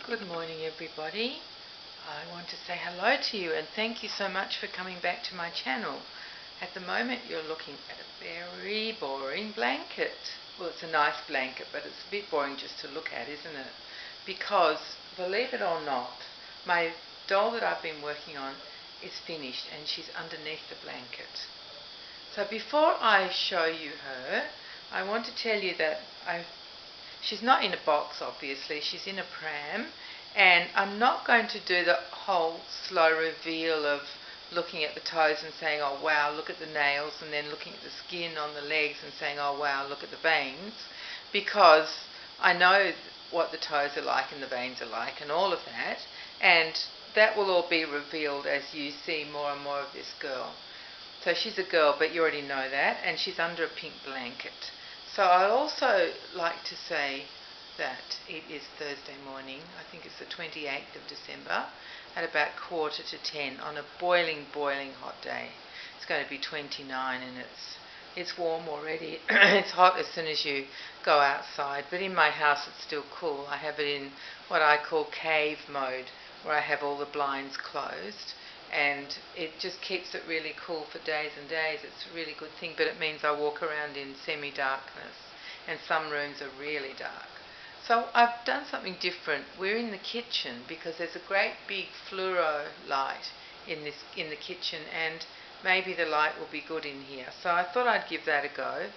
Good morning, everybody. I want to say hello to you and thank you so much for coming back to my channel. At the moment you're looking at a very boring blanket. Well, it's a nice blanket, but it's a bit boring just to look at, isn't it? Because, believe it or not, my doll that I've been working on is finished and she's underneath the blanket. So before I show you her, I want to tell you that she's not in a box, obviously. She's in a pram, and I'm not going to do the whole slow reveal of looking at the toes and saying, oh wow, look at the nails, and then looking at the skin on the legs and saying, oh wow, look at the veins, because I know what the toes are like and the veins are like and all of that, and that will all be revealed as you see more and more of this girl. So she's a girl, but you already know that, and she's under a pink blanket. So I also like to say that it is Thursday morning. I think it's the 28th of December at about 9:45 on a boiling hot day. It's going to be 29 and it's warm already. It's hot as soon as you go outside, but in my house it's still cool. I have it in what I call cave mode, where I have all the blinds closed, and it just keeps it really cool for days and days. It's a really good thing, but it means I walk around in semi-darkness, and some rooms are really dark. So I've done something different. We're in the kitchen because there's a great big fluoro light in the kitchen, and maybe the light will be good in here. So I thought I'd give that a go,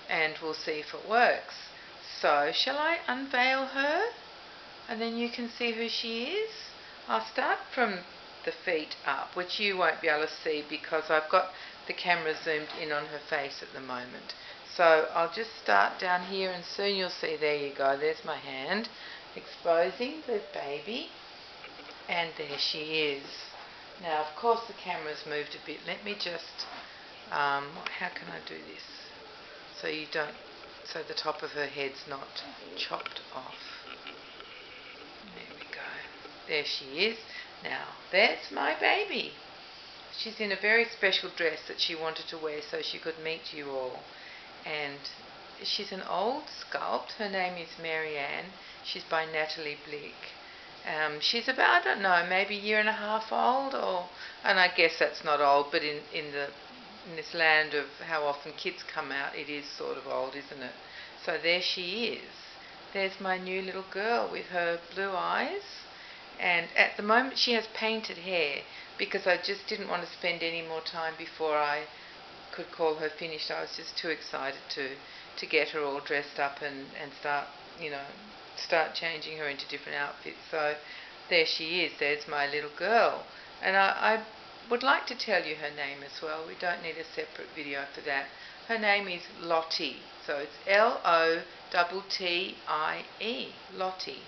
and we'll see if it works. So shall I unveil her, and then you can see who she is? I'll start from the feet up, which you won't be able to see because I've got the camera zoomed in on her face at the moment. So I'll just start down here and soon you'll see, there you go, there's my hand exposing the baby, and there she is. Now of course the camera's moved a bit. Let me just, how can I do this so the top of her head's not chopped off. There we go. There she is. Now, that's my baby. She's in a very special dress that she wanted to wear so she could meet you all. And she's an old sculpt. Her name is Marianne. She's by Natalie Blick. She's about, I don't know, maybe a year and a half old, and I guess that's not old, but in this land of how often kids come out, it is sort of old, isn't it? So there she is. There's my new little girl with her blue eyes. And at the moment she has painted hair because I just didn't want to spend any more time before I could call her finished. I was just too excited to get her all dressed up and start changing her into different outfits. So there she is. There's my little girl. And I would like to tell you her name as well. We don't need a separate video for that. Her name is Lottie. So it's Lottie, Lottie.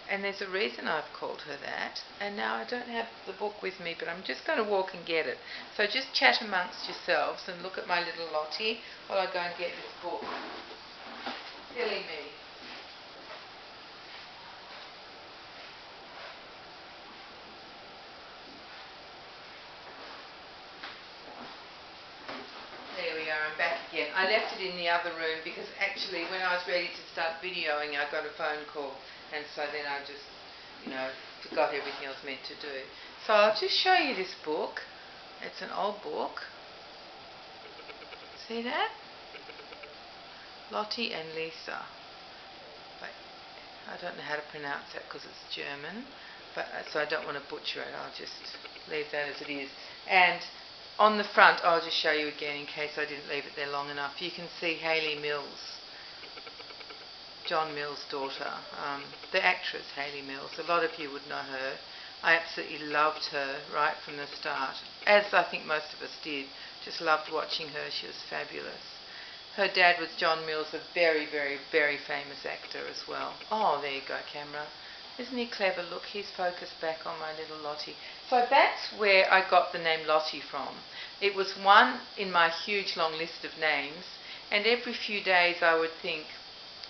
And there's a reason I've called her that. And now I don't have the book with me, but I'm just going to walk and get it. So just chat amongst yourselves and look at my little Lottie while I go and get this book. Silly me. There we are, I'm back again. I left it in the other room because actually when I was ready to start videoing I got a phone call, and so then I just, forgot everything I was meant to do. So I'll just show you this book. It's an old book. See that? Lottie and Lisa. But I don't know how to pronounce that because it's German, but so I don't want to butcher it. I'll just leave that as it is. And on the front, I'll just show you again in case I didn't leave it there long enough. You can see Hayley Mills, John Mills' daughter, the actress Hayley Mills. A lot of you would know her. I absolutely loved her right from the start, as I think most of us did. Just loved watching her. She was fabulous. Her dad was John Mills, a very, very, very famous actor as well. Oh, there you go, camera. Isn't he clever? Look, he's focused back on my little Lottie. So that's where I got the name Lottie from. It was one in my huge long list of names, and every few days I would think,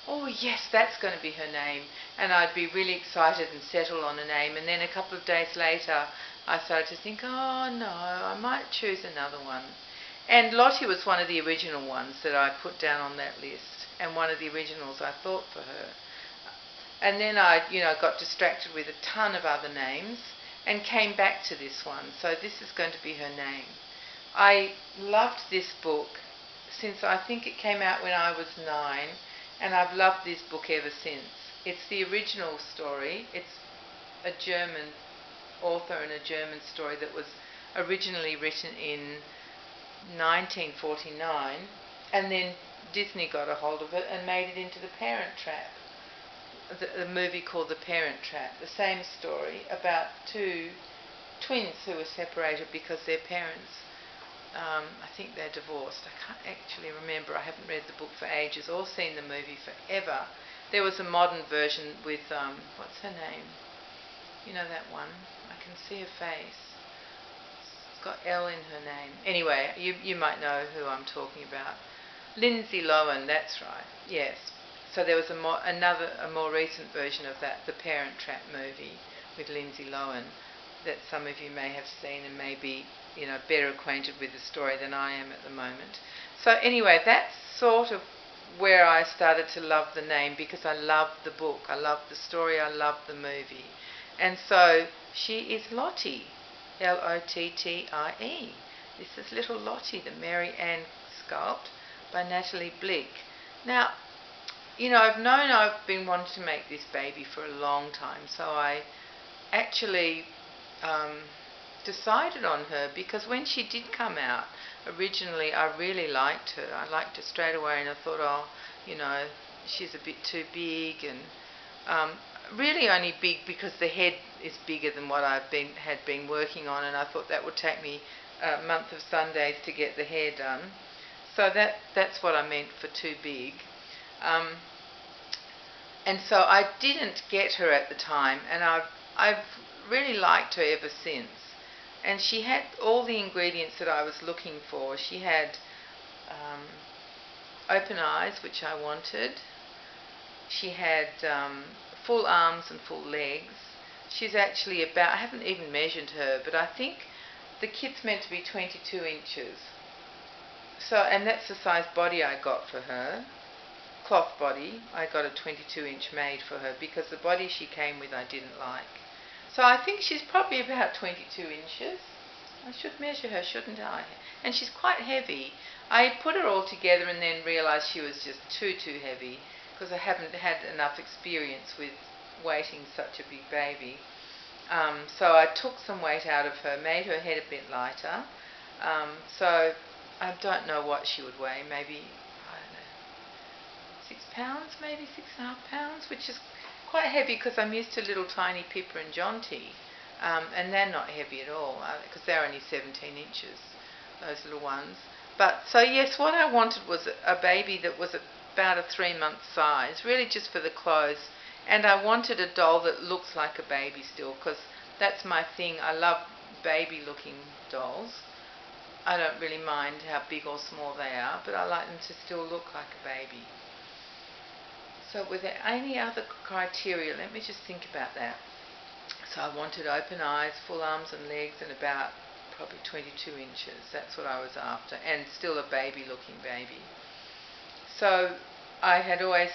oh yes, that's going to be her name, and I'd be really excited and settle on a name, and then a couple of days later I started to think, oh no, I might choose another one. And Lottie was one of the original ones that I put down on that list, and one of the originals I thought for her. And then I, got distracted with a ton of other names and came back to this one. So this is going to be her name. I loved this book since I think it came out when I was 9, and I've loved this book ever since. It's the original story. It's a German author and a German story that was originally written in 1949, and then Disney got a hold of it and made it into The Parent Trap. The movie called The Parent Trap. The same story about two twins who were separated because their parents, I think they're divorced. I can't actually remember. I haven't read the book for ages or seen the movie forever. There was a modern version with, what's her name? You know that one? I can see her face. It's got L in her name. Anyway, you might know who I'm talking about. Lindsay Lohan, that's right. Yes. So there was a more recent version of that, The Parent Trap movie with Lindsay Lohan, that some of you may have seen and may be, better acquainted with the story than I am at the moment. So anyway, that's sort of where I started to love the name, because I loved the book, I loved the story, I loved the movie. And so she is Lottie, Lottie. This is little Lottie, the Mary Ann sculpt by Natalie Blick. Now, I've been wanting to make this baby for a long time, so I actually decided on her, because when she did come out, originally I really liked her. I liked her straight away, and I thought, she's a bit too big, and really only big because the head is bigger than what had been working on, and I thought that would take me a month of Sundays to get the hair done. So that's what I meant for too big. And so I didn't get her at the time, and I've really liked her ever since. And she had all the ingredients that I was looking for. She had open eyes, which I wanted. She had full arms and full legs. She's actually about, I haven't even measured her, but I think the kit's meant to be 22 inches. So, and that's the size body I got for her. Cloth body. I got a 22-inch made for her because the body she came with I didn't like. So I think she's probably about 22 inches. I should measure her, shouldn't I? And she's quite heavy. I put her all together and then realised she was just too heavy, because I haven't had enough experience with weighting such a big baby. So I took some weight out of her, made her head a bit lighter. So I don't know what she would weigh, maybe, I don't know, 6 pounds, maybe 6.5 pounds, which is quite heavy because I'm used to little tiny Pippa and Jonty, and they're not heavy at all because they're only 17 inches, those little ones. But so yes, what I wanted was a baby that was about a 3-month size, really just for the clothes, and I wanted a doll that looks like a baby still, because that's my thing. I love baby looking dolls. I don't really mind how big or small they are, but I like them to still look like a baby. So were there any other criteria? Let me just think about that. So I wanted open eyes, full arms and legs, and about probably 22 inches. That's what I was after, and still a baby looking baby. So I had always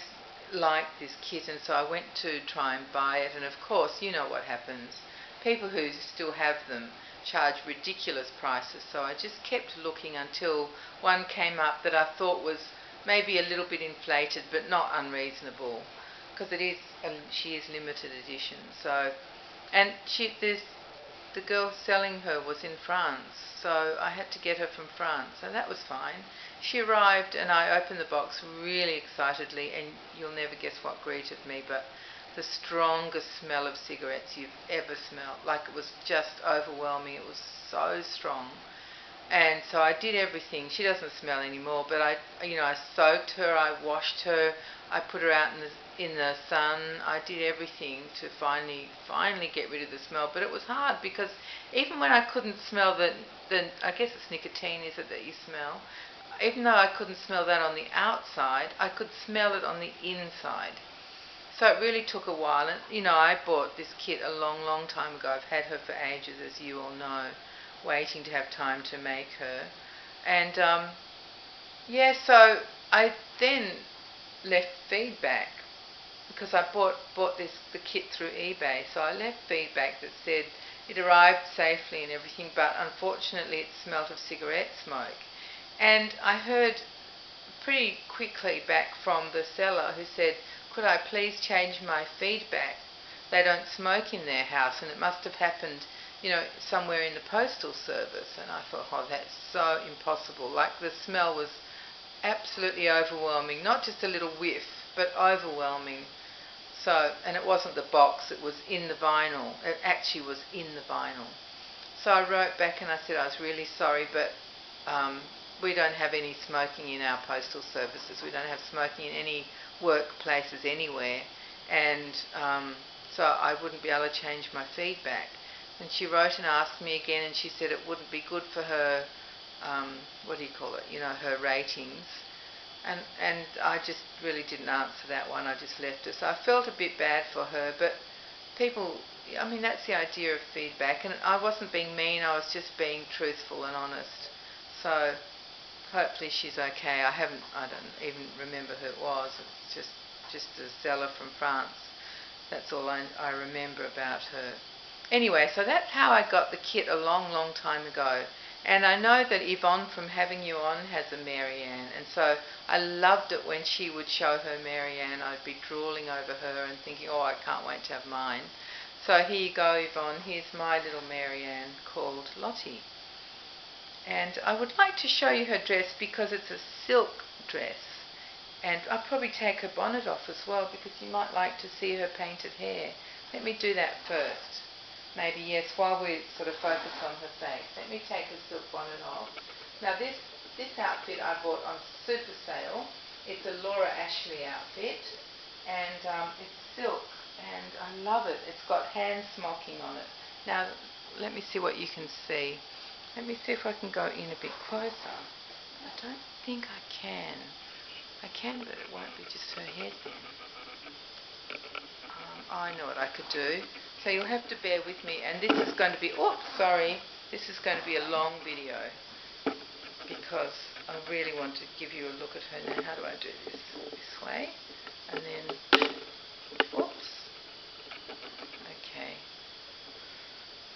liked this kit, and so I went to try and buy it, and of course you know what happens. People who still have them charge ridiculous prices, so I just kept looking until one came up that I thought was maybe a little bit inflated but not unreasonable, because she is limited edition. So, and the girl selling her was in France, so I had to get her from France, so that was fine. She arrived and I opened the box really excitedly, and you'll never guess what greeted me, but the strongest smell of cigarettes you've ever smelled. Like, it was just overwhelming. It was so strong. And so I did everything. She doesn't smell anymore, but I soaked her, I washed her, I put her out in the sun. I did everything to finally get rid of the smell. But it was hard, because even when I couldn't smell I guess it's nicotine, is it, that you smell? Even though I couldn't smell that on the outside, I could smell it on the inside. So it really took a while. And, I bought this kit a long time ago. I've had her for ages, as you all know, waiting to have time to make her. And, so I then left feedback. because I bought the kit through eBay, so I left feedback that said it arrived safely and everything, but unfortunately it smelt of cigarette smoke. And I heard pretty quickly back from the seller who said, could I please change my feedback? They don't smoke in their house, and it must have happened, somewhere in the postal service. And I thought, oh, that's so impossible. Like, the smell was absolutely overwhelming, not just a little whiff, but overwhelming. So, and it wasn't the box, it was in the vinyl. It actually was in the vinyl. So I wrote back and I said I was really sorry, but we don't have any smoking in our postal services. We don't have smoking in any workplaces anywhere. And so I wouldn't be able to change my feedback. And she wrote and asked me again, and she said it wouldn't be good for her, her ratings. And I just really didn't answer that one. I just left her. So I felt a bit bad for her, but people, that's the idea of feedback. And I wasn't being mean, I was just being truthful and honest. So hopefully she's okay. I don't even remember who it was. It's just a seller from France. That's all I remember about her. Anyway, so that's how I got the kit a long, long time ago. And I know that Yvonne from Having You On has a Marianne, and so I loved it when she would show her Marianne. I'd be drooling over her and thinking, oh, I can't wait to have mine. So here you go, Yvonne. Here's my little Marianne called Lottie. And I would like to show you her dress because it's a silk dress. And I'll probably take her bonnet off as well because you might like to see her painted hair. Let me do that first. Maybe, yes, while we sort of focus on her face. Let me take her silk bonnet off. Now this outfit I bought on super sale. It's a Laura Ashley outfit, and it's silk, and I love it. It's got hand smocking on it. Now, let me see what you can see. Let me see if I can go in a bit closer. I don't think I can. I can, but it won't be just her head then. I know what I could do. So you'll have to bear with me, and this is going to be, this is going to be a long video because I really want to give you a look at her. Now, how do I do this? This way, and then, okay.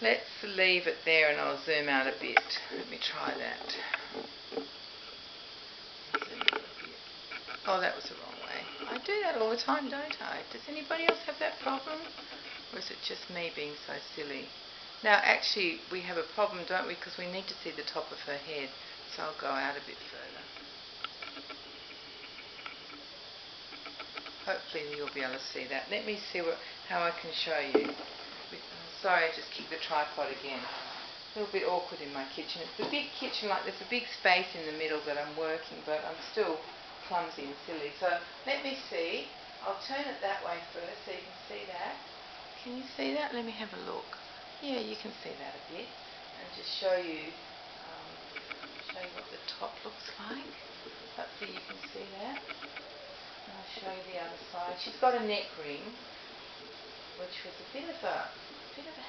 Let's leave it there and I'll zoom out a bit. Let me try that. Zoom out a bit. Oh, that was the wrong way. I do that all the time, don't I? Does anybody else have that problem? Or is it just me being so silly? Now, actually, we have a problem, don't we? Because we need to see the top of her head. So I'll go out a bit further. Hopefully you'll be able to see that. Let me see how I can show you. Sorry, I just kicked the tripod again. A little bit awkward in my kitchen. It's a big kitchen, like there's a big space in the middle that I'm working, but I'm still clumsy and silly. So let me see. I'll turn it that way first so you can see that. Can you see that? Let me have a look. Yeah, you can see that a bit. And just show you what the top looks like. Hopefully you can see that. And I'll show you the other side. She's got a neck ring, which was a bit of a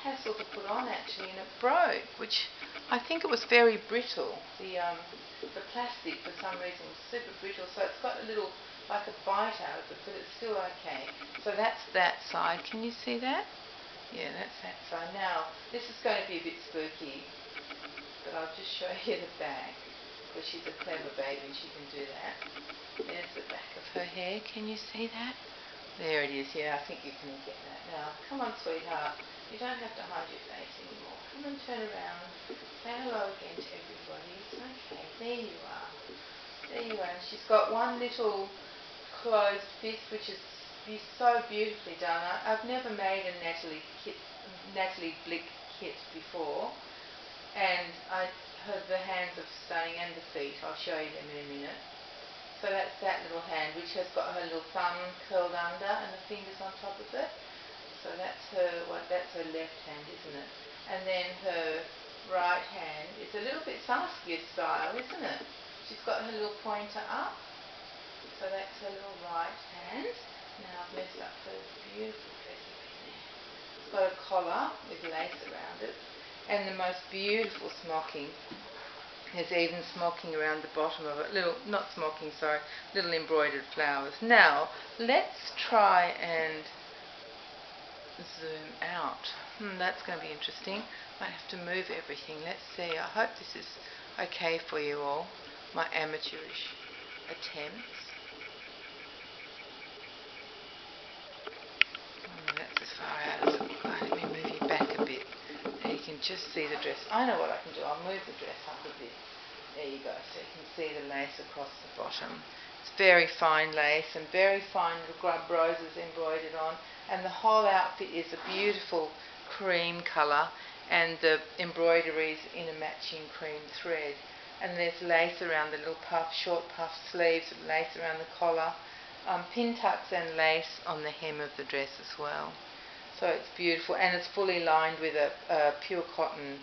hassle to put on actually, and it broke, which I think it was very brittle. The plastic for some reason was super brittle, so it's got a little, like a bite out of it, but it's still okay. So that's that side. Can you see that? Yeah, that's that side. Now, this is going to be a bit spooky, but I'll just show you the back, because she's a clever baby and she can do that. There's the back of her hair. Can you see that? There it is. Yeah, I think you can get that now. Come on, sweetheart. You don't have to hide your face anymore. Come and turn around. Say hello again to everybody. It's okay. There you are. There you are. She's got one little closed fist, which is so beautifully done. I've never made a Natalie Blick kit before, and the hands are stunning, and the feet. I'll show you them in a minute. So that's that little hand, which has got her little thumb curled under and the fingers on top of it. So that's her left hand, isn't it? And then her right hand is a little bit Saskia style, isn't it? She's got her little pointer up. So that's her little right hand. Now I've messed up her beautiful dress up in there. It's got a collar with lace around it, and the most beautiful smocking. There's even smocking around the bottom of it. Not smocking, sorry, little embroidered flowers. Now, let's try and zoom out. That's going to be interesting. Might have to move everything. Let's see. I hope this is okay for you all. My amateurish attempts. That's as far out as it will go. Let me move you back a bit. Now you can just see the dress. I know what I can do. I'll move the dress up a bit. There you go. So you can see the lace across the bottom. It's very fine lace and very fine little grub roses embroidered on. And the whole outfit is a beautiful cream colour, and the embroidery is in a matching cream thread. And there's lace around the little puff, short puff sleeves with lace around the collar. Pin tucks and lace on the hem of the dress as well. So it's beautiful, and it's fully lined with a pure cotton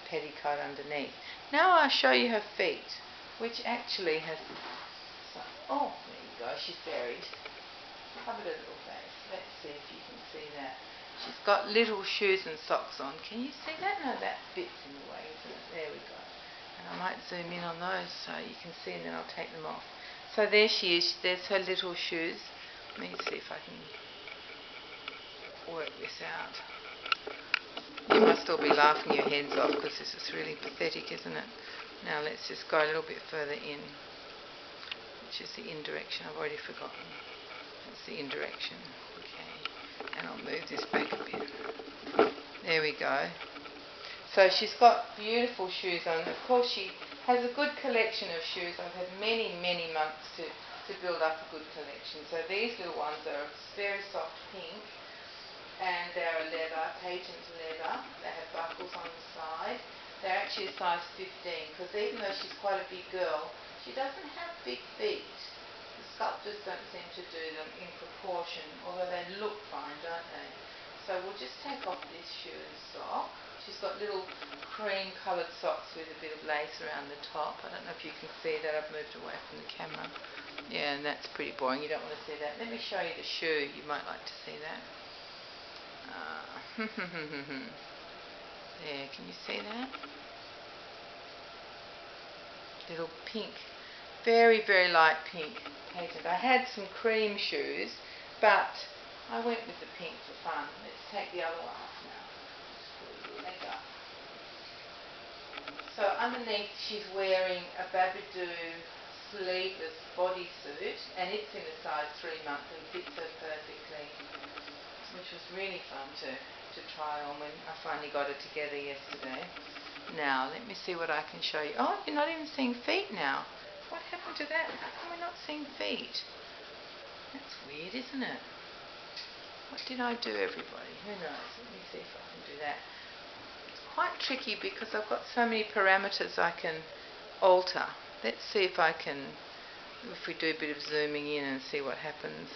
petticoat underneath. Now I'll show you her feet, which actually has some, oh, there you go, she's buried. Covered her little face. Let's see if you can see that. She's got little shoes and socks on. Can you see that? No, that bit's in the way, isn't it? There we go. And I might zoom in on those so you can see, and then I'll take them off. So there she is. There's her little shoes. Let me see if I can work this out. You must all be laughing your heads off because this is really pathetic, isn't it? Now let's just go a little bit further in, which is the in direction. I've already forgotten. That's the in direction. Okay. And I'll move this back a bit. There we go. So she's got beautiful shoes on. Of course, she has a good collection of shoes. I've had many, many months to build up a good collection. So these little ones are very soft pink, and they're a leather, patent leather. They have buckles on the side. They're actually a size 15, because even though she's quite a big girl, she doesn't have big feet. The sculptors don't seem to do them in proportion, although they look fine, don't they? So we'll just take off this shoe and sock. She's got little cream coloured socks with a bit of lace around the top. I don't know if you can see that. I've moved away from the camera. Yeah, and that's pretty boring. You don't want to see that. Let me show you the shoe. You might like to see that. There, can you see that? Little pink, very, very light pink patent. I had some cream shoes, but I went with the pink for fun. Let's take the other one off now. Just pull your leg up. So underneath she's wearing a Babadoo sleeveless bodysuit, and it's in a size 3 month and fits her perfectly, which was really fun to try on when I finally got it together yesterday. Now, let me see what I can show you. Oh, you're not even seeing feet now. What happened to that? How come we're not seeing feet? That's weird, isn't it? What did I do, everybody? Who knows? Let me see if I can do that. It's quite tricky because I've got so many parameters I can alter. Let's see if I can, if we do a bit of zooming in and see what happens,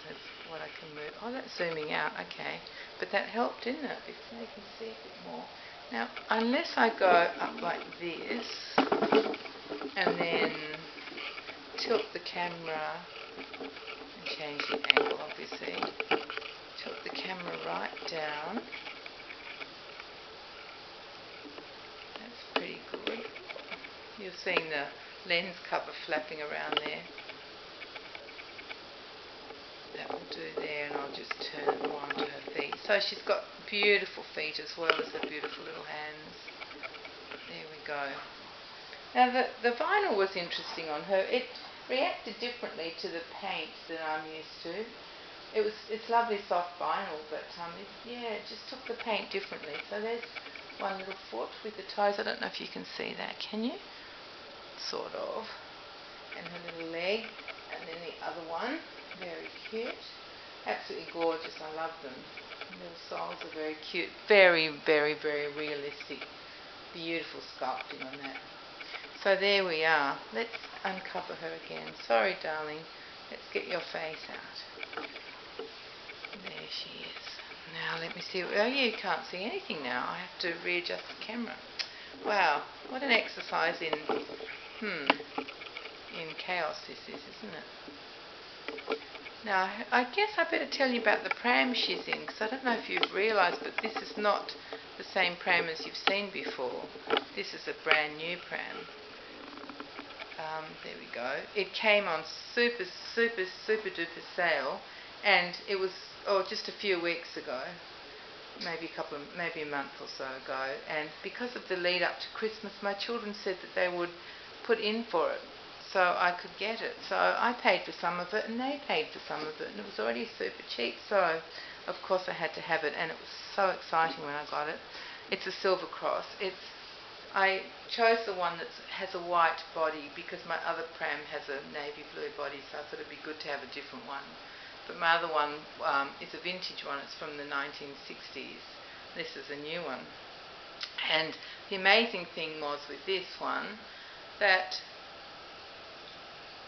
what I can move. Oh, that's zooming out, okay. But that helped, didn't it? Because now you can see a bit more. Now, unless I go up like this and then tilt the camera and change the angle, obviously, tilt the camera right down, that's pretty good. You're seeing the lens cover flapping around there. That will do there, and I'll just turn it more onto her feet. So she's got beautiful feet as well as her beautiful little hands. There we go. Now the vinyl was interesting on her. It reacted differently to the paint that I'm used to. It's lovely soft vinyl, but it just took the paint differently. So there's one little foot with the toes. I don't know if you can see that, can you? Sort of. And her little leg, and then the other one. Very cute. Absolutely gorgeous. I love them. The little soles are very cute. Very, very, very realistic. Beautiful sculpting on that. So there we are. Let's uncover her again. Sorry, darling. Let's get your face out. There she is. Now let me see. Oh yeah, you can't see anything now. I have to readjust the camera. Wow, what an exercise in chaos this is, isn't it? Now, I guess I better tell you about the pram she's in, because I don't know if you've realised, but this is not the same pram as you've seen before. This is a brand new pram. there we go. It came on super duper sale, and it was just a few weeks ago, maybe a month or so ago. And because of the lead up to Christmas, my children said that they would put in for it so I could get it. So I paid for some of it, and they paid for some of it, and it was already super cheap. So of course I had to have it, and it was so exciting when I got it. It's a silver cross. I chose the one that has a white body because my other pram has a navy blue body, so I thought it'd be good to have a different one. But my other one is a vintage one. It's from the 1960s. This is a new one. And the amazing thing was with this one that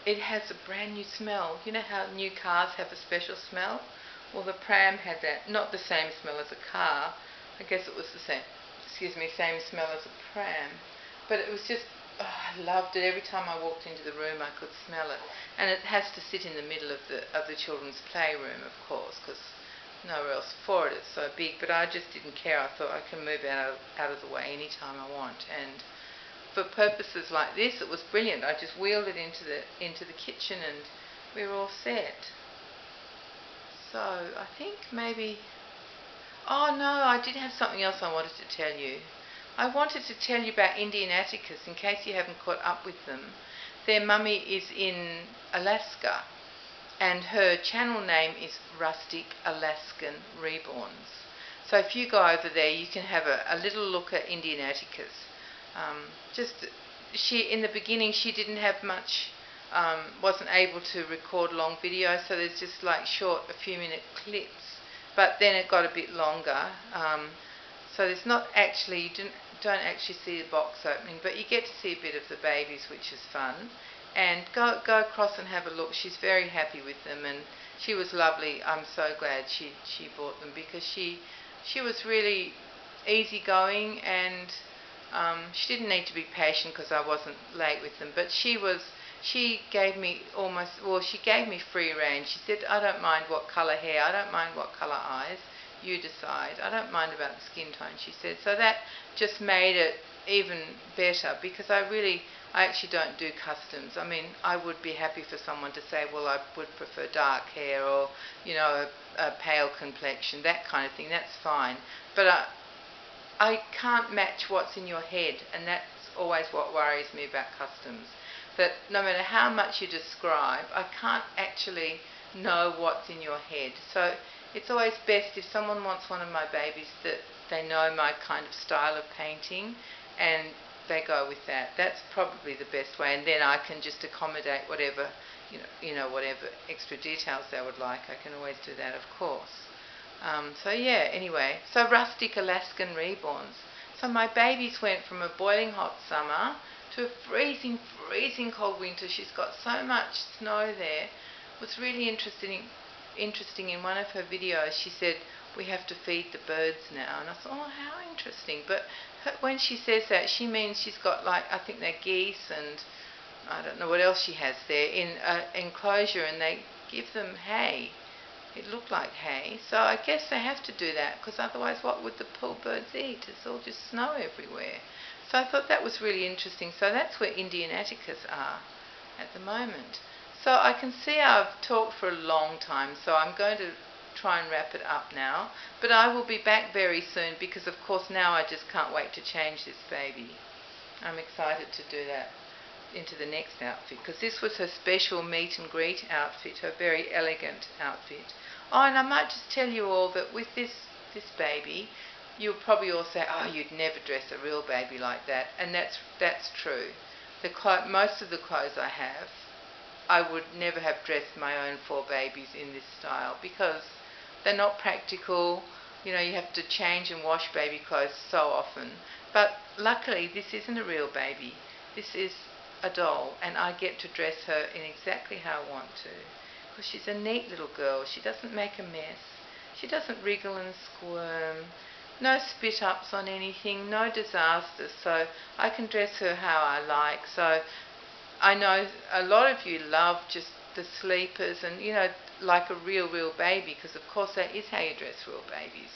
it has a brand new smell. You know how new cars have a special smell? Well, the pram had that. Not the same smell as a car. I guess it was the same smell as a pram. But it was just, I loved it. Every time I walked into the room, I could smell it. And it has to sit in the middle of the children's playroom, of course, because nowhere else for it. It's so big. But I just didn't care. I thought I can move out of the way anytime I want. And for purposes like this, it was brilliant. I just wheeled it into the kitchen, and we were all set. So I think maybe. Oh no, I did have something else I wanted to tell you. I wanted to tell you about Indian Atticus in case you haven't caught up with them. Their mummy is in Alaska, and her channel name is Rustic Alaskan Reborns. So if you go over there, you can have a little look at Indian Atticus. In the beginning, she didn't have much, wasn't able to record long videos, so there's just like short, a few minute clips. But then it got a bit longer, so there's not actually, you don't actually see the box opening, but you get to see a bit of the babies, which is fun. And go across and have a look. She's very happy with them, and she was lovely. I'm so glad she bought them because she was really easygoing, and she didn't need to be patient because I wasn't late with them. But she gave me she gave me free range. She said, I don't mind what colour hair, I don't mind what colour eyes, you decide. I don't mind about the skin tone, she said. So that just made it even better because I actually don't do customs. I mean, I would be happy for someone to say, well, I would prefer dark hair or, a pale complexion, that kind of thing. That's fine. But I can't match what's in your head, and that's always what worries me about customs. That no matter how much you describe, I can't actually know what's in your head. So it's always best if someone wants one of my babies that they know my kind of style of painting and they go with that. That's probably the best way, and then I can just accommodate whatever, whatever extra details they would like. I can always do that, of course. So yeah, anyway, so Rustic Alaskan Reborns. So my babies went from a boiling hot summer to a freezing cold winter. She's got so much snow there. What's really interesting in one of her videos, she said, we have to feed the birds now. And I thought, oh, how interesting. But when she says that, she means she's got, like, I think they're geese and I don't know what else she has there in an enclosure, and they give them hay. It looked like hay. So I guess they have to do that because otherwise what would the poor birds eat? It's all just snow everywhere. So I thought that was really interesting. So that's where Indian Atticus are at the moment. So I can see I've talked for a long time, so I'm going to try and wrap it up now. But I will be back very soon because, of course, now I just can't wait to change this baby. I'm excited to do that into the next outfit because this was her special meet and greet outfit, her very elegant outfit. Oh, and I might just tell you all that with this baby, you'll probably all say, oh, you'd never dress a real baby like that. And that's true. Most of the clothes I have, I would never have dressed my own 4 babies in this style because they're not practical. You have to change and wash baby clothes so often. But luckily, this isn't a real baby. This is a doll, and I get to dress her in exactly how I want to because she's a neat little girl. She doesn't make a mess. She doesn't wriggle and squirm. No spit ups on anything, no disasters, so I can dress her how I like. So I know a lot of you love just the sleepers and, like a real baby, because of course that is how you dress real babies.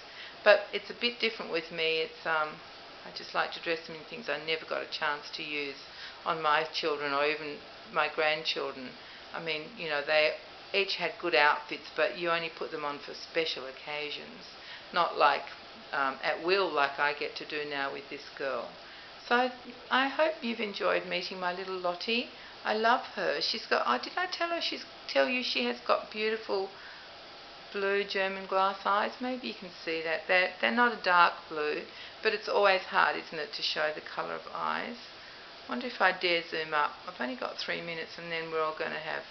But it's a bit different with me. I just like to dress them in things I never got a chance to use, on my children or even my grandchildren. I mean, they each had good outfits, but you only put them on for special occasions, not like at will like I get to do now with this girl. So I hope you've enjoyed meeting my little Lottie. I love her. She's got. Did I tell you she has got beautiful blue German glass eyes? Maybe you can see that. They're not a dark blue, but it's always hard, isn't it, to show the colour of eyes. I wonder if I dare zoom up. I've only got 3 minutes and then we're all going to have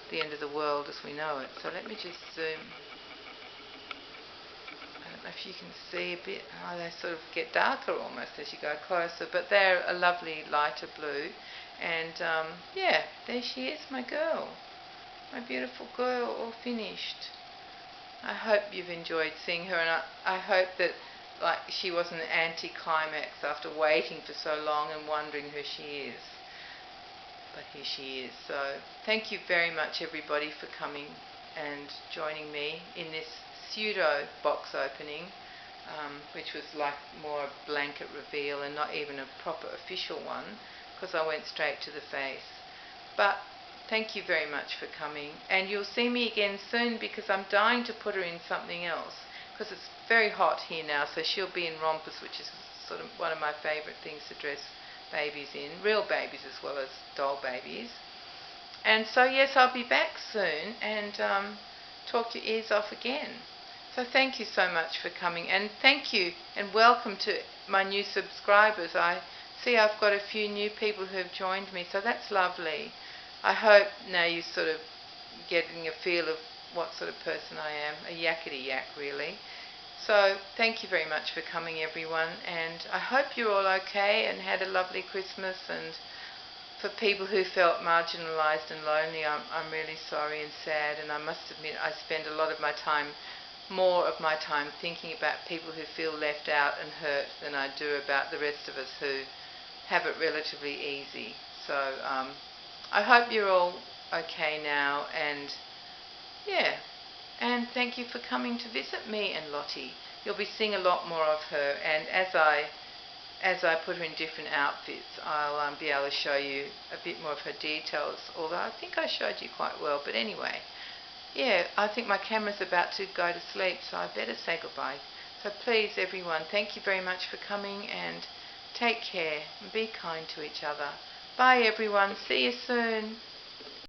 the end of the world as we know it. So let me just zoom. I don't know if you can see a bit. Oh, they sort of get darker almost as you go closer, but they're a lovely lighter blue. And yeah, there she is, my girl. My beautiful girl, all finished. I hope you've enjoyed seeing her, and I hope that she wasn't an anti-climax after waiting for so long and wondering who she is. But here she is. So thank you very much everybody for coming and joining me in this pseudo box opening, which was like more a blanket reveal and not even a proper official one, because I went straight to the face. But thank you very much for coming, and you'll see me again soon because I'm dying to put her in something else, because it's very hot here now, so she'll be in rompers, which is sort of one of my favourite things to dress babies in, real babies as well as doll babies. And so yes, I'll be back soon and talk your ears off again. So thank you so much for coming, and thank you and welcome to my new subscribers. I see I've got a few new people who have joined me, so that's lovely. I hope now you're sort of getting a feel of what sort of person I am, a yakety yak really. So thank you very much for coming everyone, and I hope you're all okay and had a lovely Christmas. And for people who felt marginalised and lonely, I'm really sorry and sad, and I must admit I spend a lot of my time, more of my time, thinking about people who feel left out and hurt than I do about the rest of us who have it relatively easy. So I hope you're all okay now, and yeah, and thank you for coming to visit me and Lottie. You'll be seeing a lot more of her, and as I put her in different outfits, I'll be able to show you a bit more of her details, although I think I showed you quite well. But anyway, yeah, I think my camera's about to go to sleep, so I better say goodbye. So please everyone, thank you very much for coming, and take care and be kind to each other. Bye everyone, see you soon.